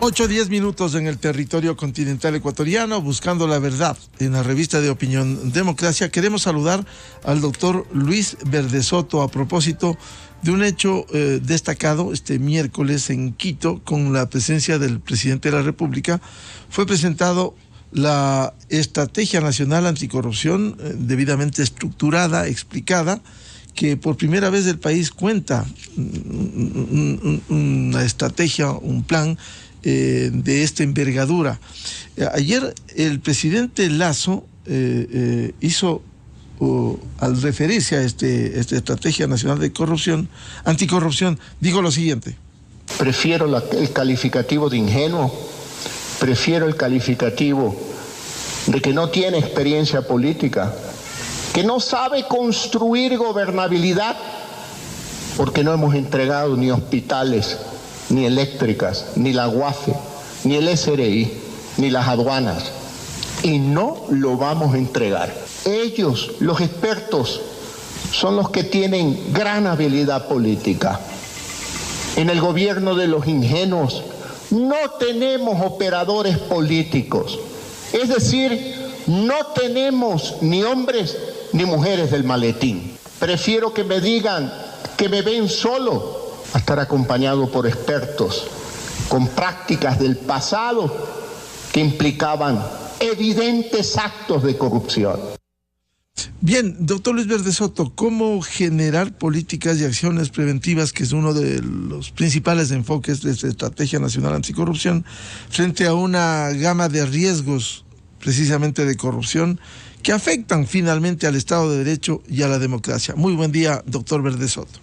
8:10 en el territorio continental ecuatoriano, buscando la verdad en la revista de Opinión Democracia. Queremos saludar al doctor Luis Verdesoto a propósito de un hecho destacado este miércoles en Quito, con la presencia del presidente de la República. Fue presentado la Estrategia Nacional Anticorrupción, debidamente estructurada, explicada, que por primera vez el país cuenta una estrategia, un plan de esta envergadura. Ayer el presidente Lasso hizo, al referirse a esta Estrategia Nacional de Anticorrupción, dijo lo siguiente: prefiero el calificativo de ingenuo, prefiero el calificativo de que no tiene experiencia política, que no sabe construir gobernabilidad, porque no hemos entregado ni hospitales, ni eléctricas, ni la UAFE, ni el SRI, ni las aduanas. Y no lo vamos a entregar. Ellos, los expertos, son los que tienen gran habilidad política. En el gobierno de los ingenuos no tenemos operadores políticos. Es decir, no tenemos ni hombres ni mujeres del maletín. Prefiero que me digan que me ven solo a estar acompañado por expertos con prácticas del pasado que implicaban evidentes actos de corrupción. Bien, doctor Luis Verdesoto, ¿cómo generar políticas y acciones preventivas, que es uno de los principales enfoques de esta Estrategia Nacional Anticorrupción, frente a una gama de riesgos precisamente de corrupción que afectan finalmente al Estado de Derecho y a la democracia? Muy buen día, doctor Verdesoto.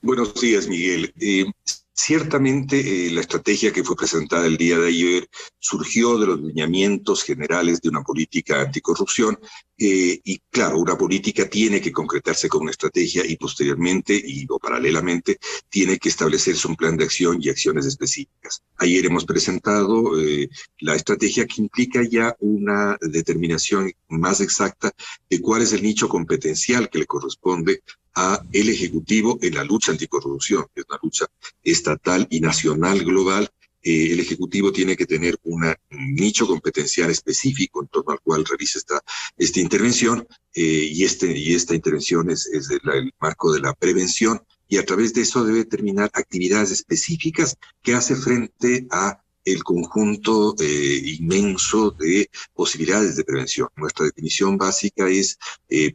Buenos días, Miguel. Ciertamente la estrategia que fue presentada el día de ayer surgió de los lineamientos generales de una política anticorrupción y claro, una política tiene que concretarse con una estrategia y posteriormente o paralelamente tiene que establecerse un plan de acción y acciones específicas. Ayer hemos presentado la estrategia, que implica ya una determinación más exacta de cuál es el nicho competencial que le corresponde a el Ejecutivo en la lucha anticorrupción, que es una lucha estatal y nacional global. El Ejecutivo tiene que tener un nicho competencial específico en torno al cual realiza esta intervención, y esta intervención es el marco de la prevención, y a través de eso debe determinar actividades específicas que hace frente a el conjunto inmenso de posibilidades de prevención. Nuestra definición básica es,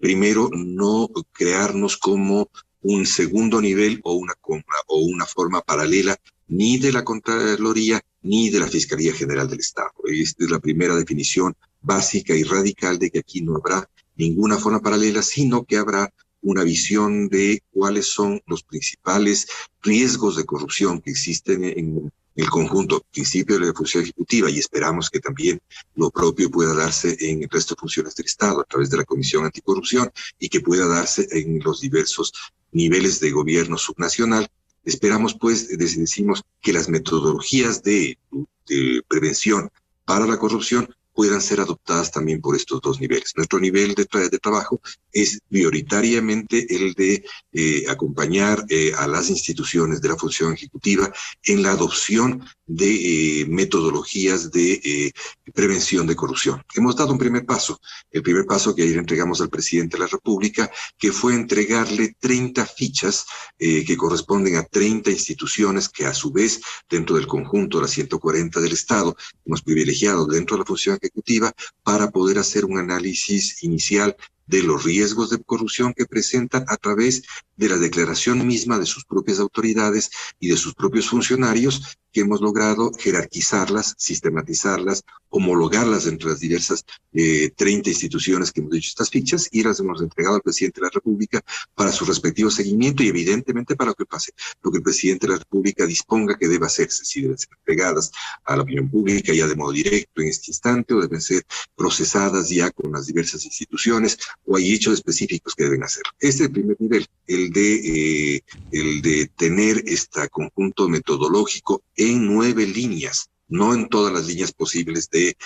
primero, no crearnos como un segundo nivel o una forma paralela ni de la Contraloría ni de la Fiscalía General del Estado. Esta es la primera definición básica y radical, de que aquí no habrá ninguna forma paralela, sino que habrá una visión de cuáles son los principales riesgos de corrupción que existen en el conjunto, principio de la función ejecutiva, y esperamos que también lo propio pueda darse en el resto de funciones del Estado a través de la Comisión Anticorrupción, y que pueda darse en los diversos niveles de gobierno subnacional. Esperamos, pues, decimos que las metodologías de prevención para la corrupción puedan ser adoptadas también por estos dos niveles. Nuestro nivel de trabajo es prioritariamente el de acompañar a las instituciones de la función ejecutiva en la adopción de metodologías de prevención de corrupción. Hemos dado un primer paso, el primer paso que ayer entregamos al presidente de la República, que fue entregarle 30 fichas que corresponden a 30 instituciones que, a su vez, dentro del conjunto de las 140 del Estado, hemos privilegiado dentro de la función ejecutiva para poder hacer un análisis inicial de los riesgos de corrupción que presentan a través de la declaración misma de sus propias autoridades y de sus propios funcionarios, que hemos logrado jerarquizarlas, sistematizarlas, homologarlas entre las diversas 30 instituciones que hemos hecho estas fichas, y las hemos entregado al presidente de la República para su respectivo seguimiento, y evidentemente para lo que pase, lo que el presidente de la República disponga que deba hacerse, si deben ser entregadas a la opinión pública ya de modo directo en este instante, o deben ser procesadas ya con las diversas instituciones, o hay hechos específicos que deben hacer. Este es el primer nivel, el de tener este conjunto metodológico en 9 líneas, no en todas las líneas posibles de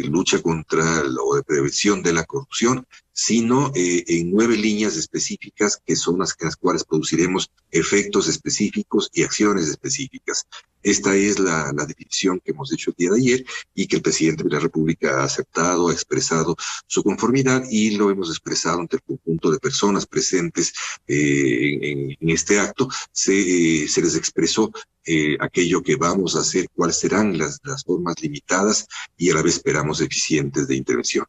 lucha contra o de prevención de la corrupción, sino en 9 líneas específicas que son las cuales produciremos efectos específicos y acciones específicas. Esta es la definición que hemos hecho el día de ayer y que el presidente de la República ha aceptado, ha expresado su conformidad y lo hemos expresado ante el conjunto de personas presentes en este acto. Se les expresó aquello que vamos a hacer, cuáles serán las formas limitadas y a la vez esperamos eficientes de intervención.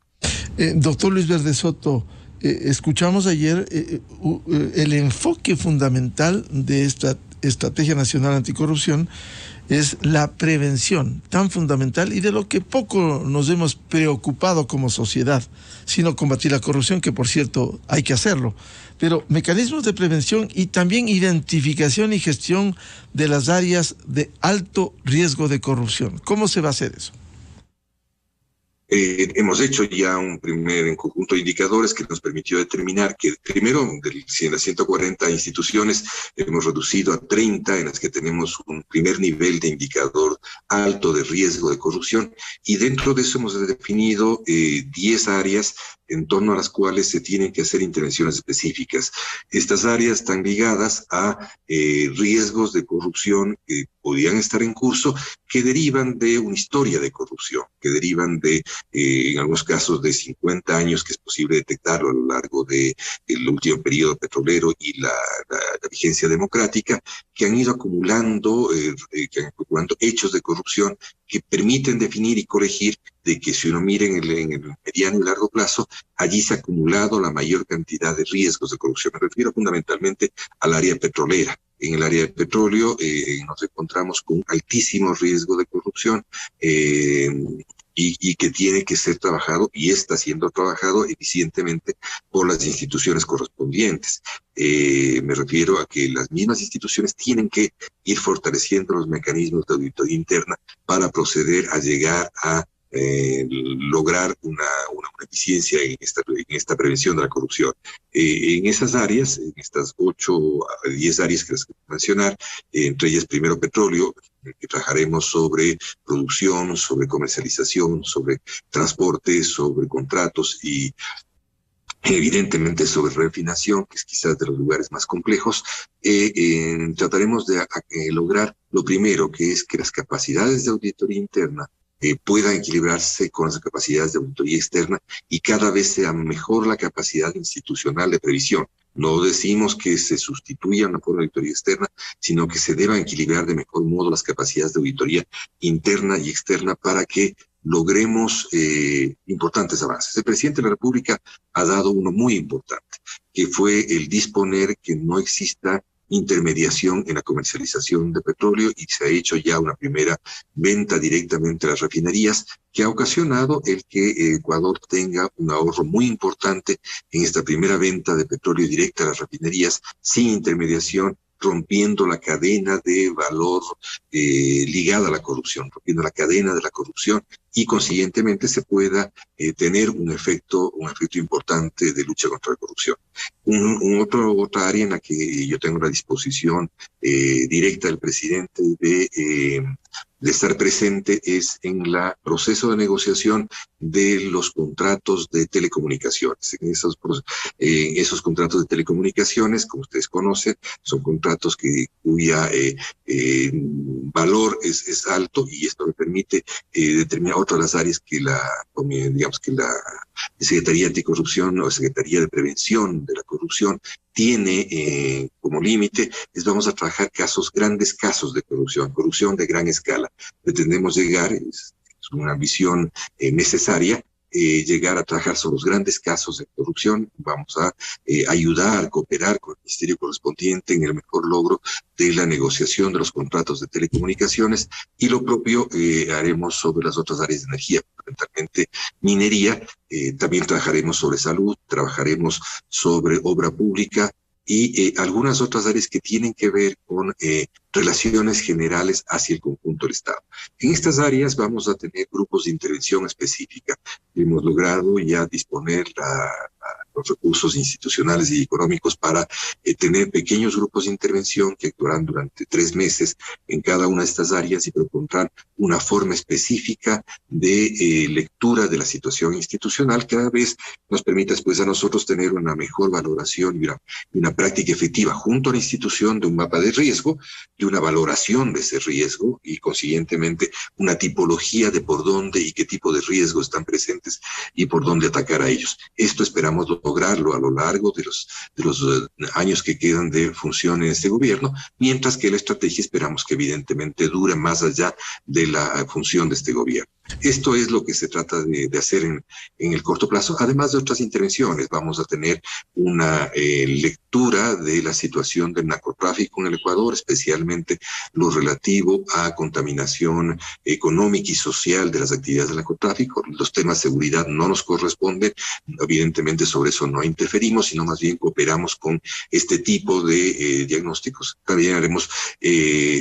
Doctor Luis Verdesoto, escuchamos ayer el enfoque fundamental de esta Estrategia Nacional Anticorrupción es la prevención, tan fundamental y de lo que poco nos hemos preocupado como sociedad, sino combatir la corrupción, que por cierto hay que hacerlo, pero mecanismos de prevención y también identificación y gestión de las áreas de alto riesgo de corrupción. ¿Cómo se va a hacer eso? Hemos hecho ya un primer conjunto de indicadores que nos permitió determinar que primero de las 140 instituciones hemos reducido a 30 en las que tenemos un primer nivel de indicador alto de riesgo de corrupción y dentro de eso hemos definido 10 áreas en torno a las cuales se tienen que hacer intervenciones específicas. Estas áreas están ligadas a riesgos de corrupción que podían estar en curso, que derivan de una historia de corrupción, que derivan de, en algunos casos, de 50 años que es posible detectarlo a lo largo del último periodo petrolero y la vigencia democrática, que han ido acumulando hechos de corrupción que permiten definir y corregir de que si uno mira en el mediano y largo plazo, allí se ha acumulado la mayor cantidad de riesgos de corrupción. Me refiero fundamentalmente al área petrolera. En el área de petróleo nos encontramos con un altísimo riesgo de corrupción y que tiene que ser trabajado y está siendo trabajado eficientemente por las instituciones correspondientes. Me refiero a que las mismas instituciones tienen que ir fortaleciendo los mecanismos de auditoría interna para proceder a llegar a lograr una eficiencia en esta prevención de la corrupción. En esas áreas, en estas 8 a 10 áreas que les voy a mencionar, entre ellas primero petróleo, que trabajaremos sobre producción, sobre comercialización, sobre transporte, sobre contratos y evidentemente sobre refinación, que es quizás de los lugares más complejos. Trataremos de lograr lo primero, que es que las capacidades de auditoría interna puedan equilibrarse con las capacidades de auditoría externa y cada vez sea mejor la capacidad institucional de previsión. No decimos que se sustituya una forma de auditoría externa, sino que se deban equilibrar de mejor modo las capacidades de auditoría interna y externa para que logremos importantes avances. El presidente de la República ha dado uno muy importante, que fue el disponer que no exista intermediación en la comercialización de petróleo y se ha hecho ya una primera venta directamente a las refinerías que ha ocasionado el que Ecuador tenga un ahorro muy importante en esta primera venta de petróleo directa a las refinerías sin intermediación, rompiendo la cadena de valor ligada a la corrupción, rompiendo la cadena de la corrupción y consiguientemente se pueda tener un efecto importante de lucha contra la corrupción. Otra área en la que yo tengo la disposición directa del presidente de estar presente es en el proceso de negociación de los contratos de telecomunicaciones. En esos contratos de telecomunicaciones, como ustedes conocen, son contratos cuya valor es alto y esto me permite determinar otras de las áreas que la Secretaría Anticorrupción o Secretaría de Prevención de la Corrupción tiene como límite, vamos a trabajar grandes casos de corrupción de gran escala. Pretendemos llegar, es una visión necesaria, llegar a trabajar sobre los grandes casos de corrupción. Vamos a ayudar, cooperar con el ministerio correspondiente en el mejor logro de la negociación de los contratos de telecomunicaciones y lo propio haremos sobre las otras áreas de energía, fundamentalmente minería. También trabajaremos sobre salud, trabajaremos sobre obra pública y algunas otras áreas que tienen que ver con relaciones generales hacia el conjunto del Estado. En estas áreas vamos a tener grupos de intervención específica. Hemos logrado ya disponer los recursos institucionales y económicos para tener pequeños grupos de intervención que actuarán durante 3 meses en cada una de estas áreas y propondrán una forma específica de lectura de la situación institucional que cada vez nos permita después a nosotros tener una mejor valoración y una práctica efectiva junto a la institución de un mapa de riesgo y una valoración de ese riesgo y consiguientemente una tipología de por dónde y qué tipo de riesgos están presentes y por dónde atacar a ellos. Esto esperamos lograrlo a lo largo de los años que quedan de función en este gobierno, mientras que la estrategia esperamos que evidentemente dure más allá de la función de este gobierno. Esto es lo que se trata de hacer en el corto plazo, además de otras intervenciones. Vamos a tener una lectura de la situación del narcotráfico en el Ecuador, especialmente lo relativo a contaminación económica y social de las actividades del narcotráfico. Los temas de seguridad no nos corresponden, evidentemente sobre eso no interferimos, sino más bien cooperamos con este tipo de diagnósticos. También haremos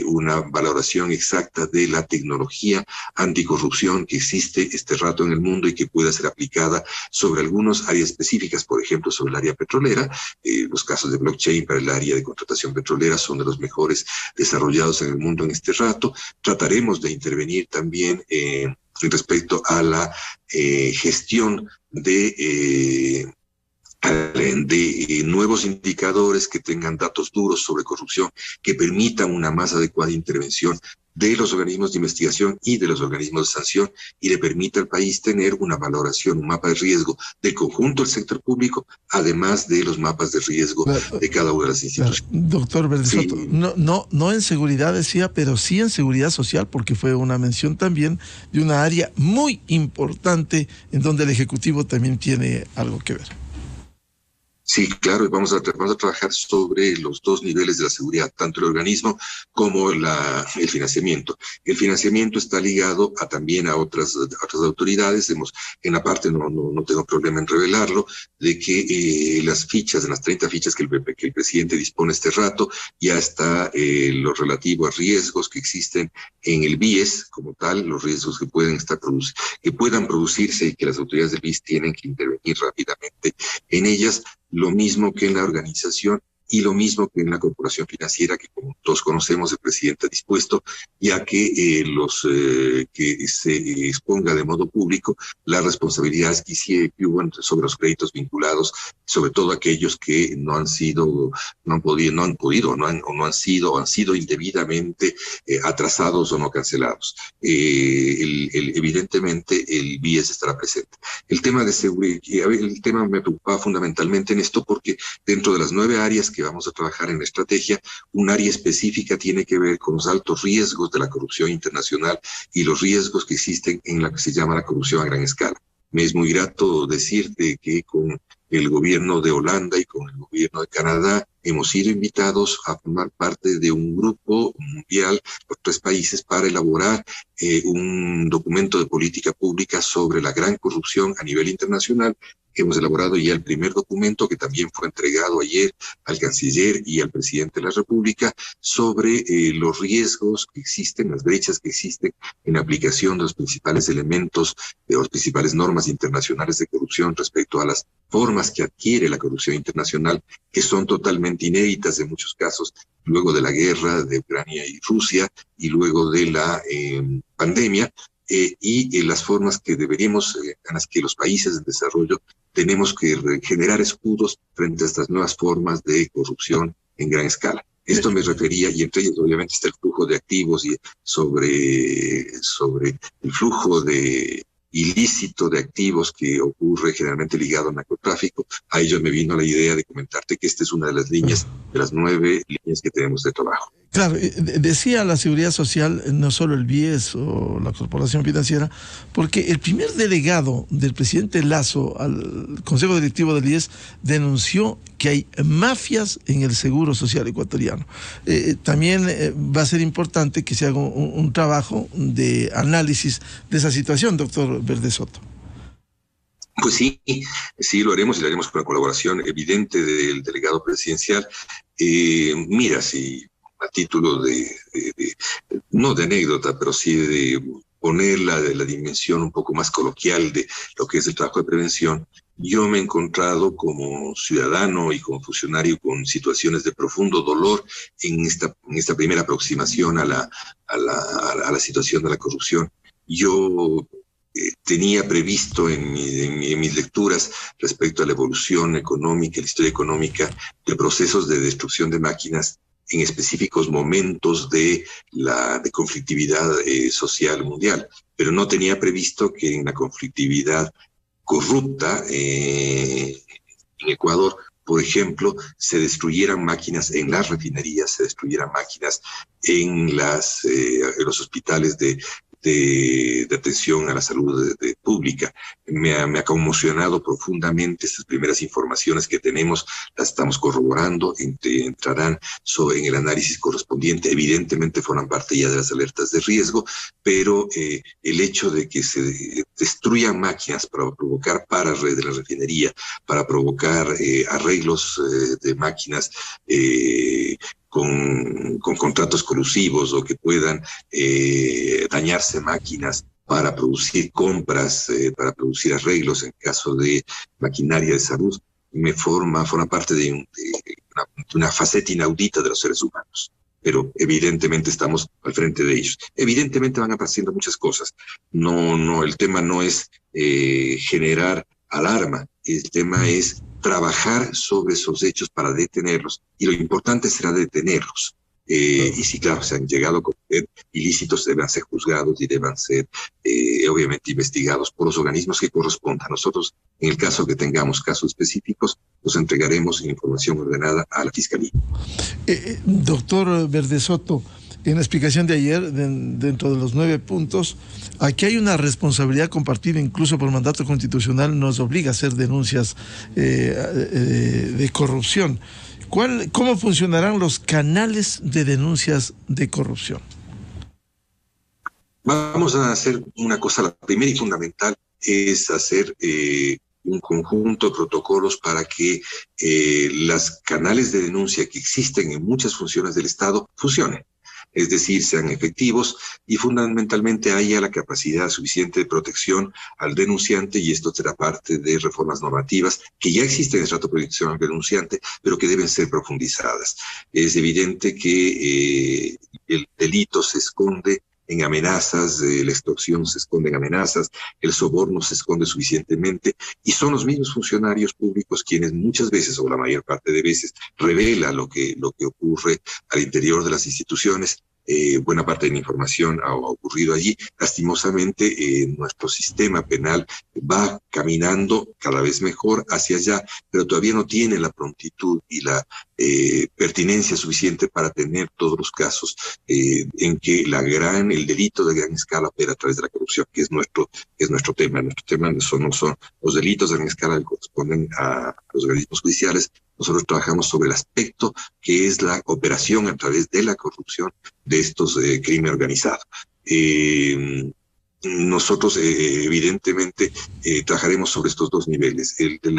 una valoración exacta de la tecnología anticorrupción que existe este rato en el mundo y que pueda ser aplicada sobre algunas áreas específicas, por ejemplo, sobre el área petrolera. Los casos de blockchain para el área de contratación petrolera son de los mejores desarrollados en el mundo en este rato. Trataremos de intervenir también respecto a la gestión de nuevos indicadores que tengan datos duros sobre corrupción, que permitan una más adecuada intervención de los organismos de investigación y de los organismos de sanción y le permita al país tener una valoración, un mapa de riesgo del conjunto del sector público, además de los mapas de riesgo de cada una de las instituciones. Doctor Verdesoto, Sí. No en seguridad decía, pero sí en seguridad social, porque fue una mención también de una área muy importante en donde el Ejecutivo también tiene algo que ver. Sí, claro, y vamos a trabajar sobre los 2 niveles de la seguridad, tanto el organismo como el financiamiento. El financiamiento está ligado también a otras autoridades. En la parte, no tengo problema en revelarlo, de que las fichas, en las 30 fichas que el presidente dispone este rato, ya está lo relativo a riesgos que existen en el BIES como tal, los riesgos que puedan producirse y que las autoridades del BIES tienen que intervenir rápidamente en ellas. Lo mismo que en la organización y lo mismo que en la corporación financiera, que como todos conocemos, el presidente ha dispuesto, ya que que se exponga de modo público las responsabilidades que hubo sobre los créditos vinculados, sobre todo aquellos que no han sido indebidamente atrasados o no cancelados. Evidentemente el BIES estará presente. El tema de seguridad, el tema me preocupaba fundamentalmente en esto porque dentro de las 9 áreas que vamos a trabajar en la estrategia, un área específica tiene que ver con los altos riesgos de la corrupción internacional y los riesgos que existen en la que se llama la corrupción a gran escala. Me es muy grato decirte que con el gobierno de Holanda y con el gobierno de Canadá hemos sido invitados a formar parte de un grupo mundial por 3 países para elaborar un documento de política pública sobre la gran corrupción a nivel internacional. Hemos elaborado ya el primer documento que también fue entregado ayer al canciller y al presidente de la República sobre los riesgos que existen, las brechas que existen en la aplicación de los principales elementos, de las principales normas internacionales de corrupción respecto a las formas que adquiere la corrupción internacional, que son totalmente inéditas en muchos casos, luego de la guerra de Ucrania y Rusia y luego de la pandemia, y las formas que deberíamos, en las que los países en desarrollo tenemos que generar escudos frente a estas nuevas formas de corrupción en gran escala. Esto me refería, y entre ellos obviamente está el flujo de activos y sobre el flujo de ilícito de activos que ocurre generalmente ligado al narcotráfico. A ello me vino la idea de comentarte que esta es una de las líneas, de las 9 líneas que tenemos de trabajo. Claro, decía la seguridad social, no solo el BIES o la corporación financiera, porque el primer delegado del presidente Lasso al Consejo Directivo del IES denunció que hay mafias en el seguro social ecuatoriano. También va a ser importante que se haga un trabajo de análisis de esa situación, doctor Verdesoto. Pues sí lo haremos y lo haremos con la colaboración evidente del delegado presidencial. Mira, si a título no de anécdota, pero sí de poner la dimensión un poco más coloquial de lo que es el trabajo de prevención, yo me he encontrado como ciudadano y como funcionario con situaciones de profundo dolor en esta primera aproximación a la situación de la corrupción. Yo tenía previsto en mis lecturas respecto a la evolución económica, la historia económica de procesos de destrucción de máquinas en específicos momentos de conflictividad social mundial, pero no tenía previsto que en la conflictividad corrupta en Ecuador, por ejemplo, se destruyeran máquinas en las refinerías, se destruyeran máquinas en los hospitales de atención a la salud pública. Me ha conmocionado profundamente estas primeras informaciones que tenemos, las estamos corroborando, entrarán en el análisis correspondiente, evidentemente forman parte ya de las alertas de riesgo, pero el hecho de que se destruyan máquinas para provocar paras de la refinería, para provocar arreglos de máquinas con contratos colusivos o que puedan dañarse máquinas para producir compras, para producir arreglos en caso de maquinaria de salud, forma parte de una faceta inaudita de los seres humanos. Pero evidentemente estamos al frente de ellos. Evidentemente van apareciendo muchas cosas. El tema no es generar alarma, el tema es trabajar sobre esos hechos para detenerlos, y lo importante será detenerlos. Y si, claro, se han llegado a cometer ilícitos, deban ser juzgados y deban ser, obviamente, investigados por los organismos que correspondan. Nosotros, en el caso que tengamos casos específicos, nos entregaremos información ordenada a la Fiscalía. Doctor Verdesoto, en la explicación de ayer, dentro de los 9 puntos, aquí hay una responsabilidad compartida, incluso por mandato constitucional, nos obliga a hacer denuncias de corrupción. ¿Cómo funcionarán los canales de denuncias de corrupción? Vamos a hacer una cosa, la primera y fundamental es hacer un conjunto de protocolos para que los canales de denuncia que existen en muchas funciones del Estado funcionen. Es decir, sean efectivos y fundamentalmente haya la capacidad suficiente de protección al denunciante, y esto será parte de reformas normativas que ya existen en el trato de protección al denunciante, pero que deben ser profundizadas. Es evidente que el delito se esconde en amenazas, la extorsión se esconde en amenazas, el soborno se esconde suficientemente, y son los mismos funcionarios públicos quienes muchas veces, o la mayor parte de veces, revela lo que ocurre al interior de las instituciones. Buena parte de la información ha ocurrido allí. Lastimosamente, nuestro sistema penal va caminando cada vez mejor hacia allá, pero todavía no tiene la prontitud y la pertinencia suficiente para tener todos los casos en que el delito de gran escala opera a través de la corrupción, que es nuestro tema. Nuestro tema no son los delitos de gran escala que corresponden a los organismos judiciales. Nosotros trabajamos sobre el aspecto que es la operación a través de la corrupción de estos crimen organizado. Nosotros evidentemente trabajaremos sobre estos 2 niveles, el de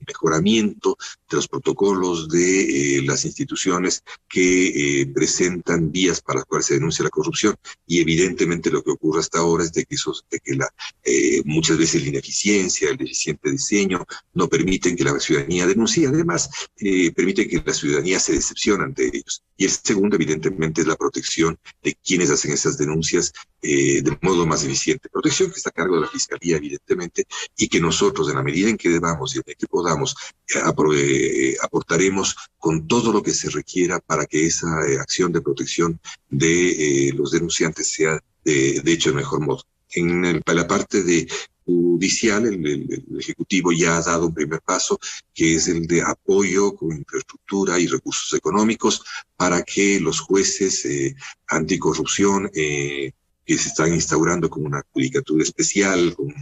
mejoramiento de los protocolos de las instituciones que presentan vías para las cuales se denuncia la corrupción, y evidentemente lo que ocurre hasta ahora es de que muchas veces la ineficiencia, el deficiente diseño no permiten que la ciudadanía denuncie, además permiten que la ciudadanía se decepcione ante ellos. Y el segundo, evidentemente, es la protección de quienes hacen esas denuncias de modo más eficiente. Protección que está a cargo de la Fiscalía, evidentemente, y que nosotros, en la medida en que debamos y en la que podamos, aportaremos con todo lo que se requiera para que esa acción de protección de los denunciantes sea de hecho el mejor modo. En la parte de judicial, el Ejecutivo ya ha dado un primer paso, que es el de apoyo con infraestructura y recursos económicos para que los jueces anticorrupción que se están instaurando con una judicatura especial, con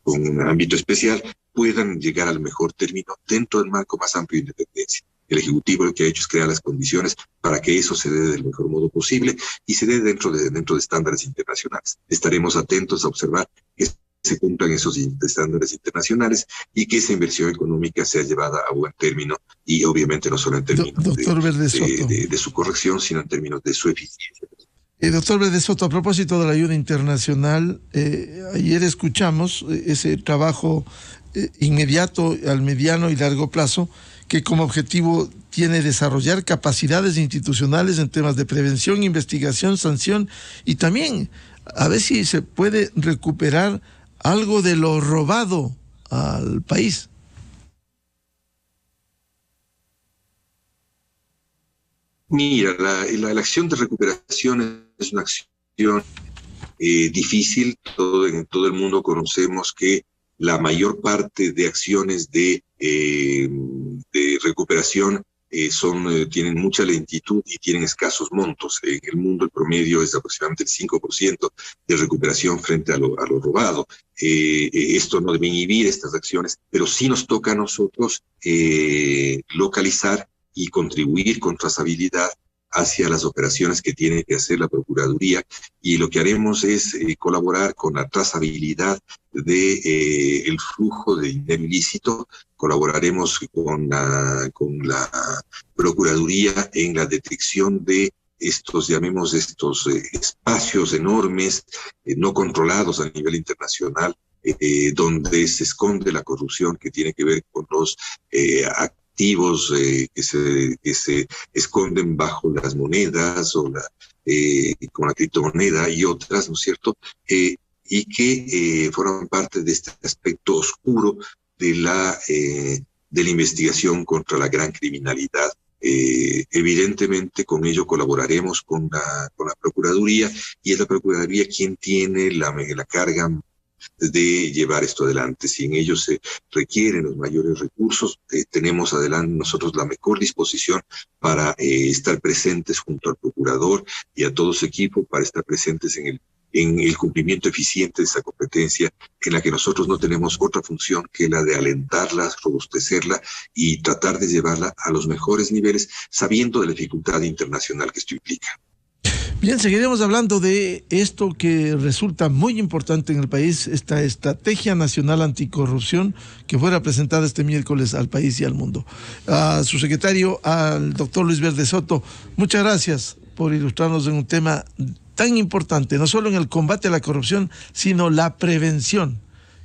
un ámbito especial, puedan llegar al mejor término dentro del marco más amplio de independencia. El Ejecutivo lo que ha hecho es crear las condiciones para que eso se dé del mejor modo posible y se dé dentro de estándares internacionales. Estaremos atentos a observar que se cumplan esos estándares internacionales y que esa inversión económica sea llevada a buen término, y obviamente no solo en términos de su corrección, sino en términos de su eficiencia. Doctor Verdesoto, a propósito de la ayuda internacional, ayer escuchamos ese trabajo inmediato, al mediano y largo plazo, que como objetivo tiene desarrollar capacidades institucionales en temas de prevención, investigación, sanción y también a ver si se puede recuperar algo de lo robado al país. Mira, la acción de recuperación es una acción difícil. En todo el mundo conocemos que la mayor parte de acciones de recuperación tienen mucha lentitud y tienen escasos montos. En el mundo el promedio es de aproximadamente el 5% de recuperación frente a lo robado. Esto no debe inhibir estas acciones, pero sí nos toca a nosotros localizar y contribuir con trazabilidad hacia las operaciones que tiene que hacer la Procuraduría, y lo que haremos es colaborar con la trazabilidad de el flujo de dinero ilícito. Colaboraremos con la Procuraduría en la detección de estos espacios enormes, no controlados a nivel internacional, donde se esconde la corrupción que tiene que ver con los activos que se esconden bajo las monedas o con la criptomoneda y otras, ¿no es cierto? Y que forman parte de este aspecto oscuro de la investigación contra la gran criminalidad. Evidentemente con ello colaboraremos con la Procuraduría, y es la Procuraduría quien tiene la carga de llevar esto adelante. Si en ello se requieren los mayores recursos, tenemos adelante nosotros la mejor disposición para estar presentes junto al procurador y a todo su equipo, para estar presentes en el cumplimiento eficiente de esa competencia, en la que nosotros no tenemos otra función que la de alentarla, robustecerla y tratar de llevarla a los mejores niveles, sabiendo de la dificultad internacional que esto implica. Bien, seguiremos hablando de esto que resulta muy importante en el país, esta Estrategia Nacional Anticorrupción que fuera presentada este miércoles al país y al mundo. A su secretario, al doctor Luis Verdesoto, muchas gracias por ilustrarnos en un tema tan importante, no solo en el combate a la corrupción, sino la prevención,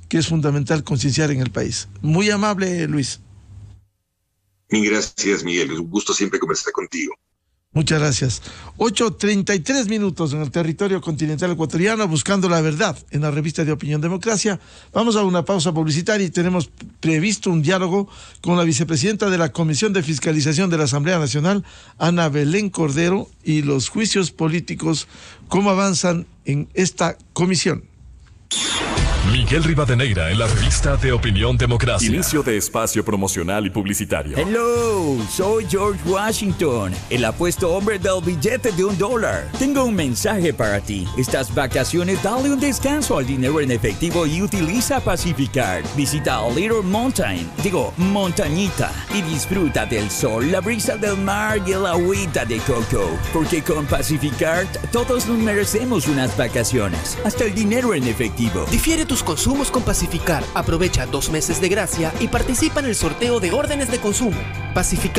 que es fundamental concienciar en el país. Muy amable, Luis. Mil gracias, Miguel. Es un gusto siempre conversar contigo. Muchas gracias. 8:33 en el territorio continental ecuatoriano, buscando la verdad en la revista de Opinión Democracia. Vamos a una pausa publicitaria y tenemos previsto un diálogo con la vicepresidenta de la Comisión de Fiscalización de la Asamblea Nacional, Ana Belén Cordero, y los juicios políticos, cómo avanzan en esta comisión. Miguel Rivadeneira en la revista de Opinión Democracia. Inicio de espacio promocional y publicitario. Hello, soy George Washington, el apuesto hombre del billete de $1. Tengo un mensaje para ti. Estas vacaciones dale un descanso al dinero en efectivo y utiliza Pacificard. Visita a Little Montañita, y disfruta del sol, la brisa del mar y el agüita de coco. Porque con Pacificard todos nos merecemos unas vacaciones, hasta el dinero en efectivo. Difiere tus consumos con Pacificard. Aprovecha 2 meses de gracia y participa en el sorteo de órdenes de consumo. Pacificard.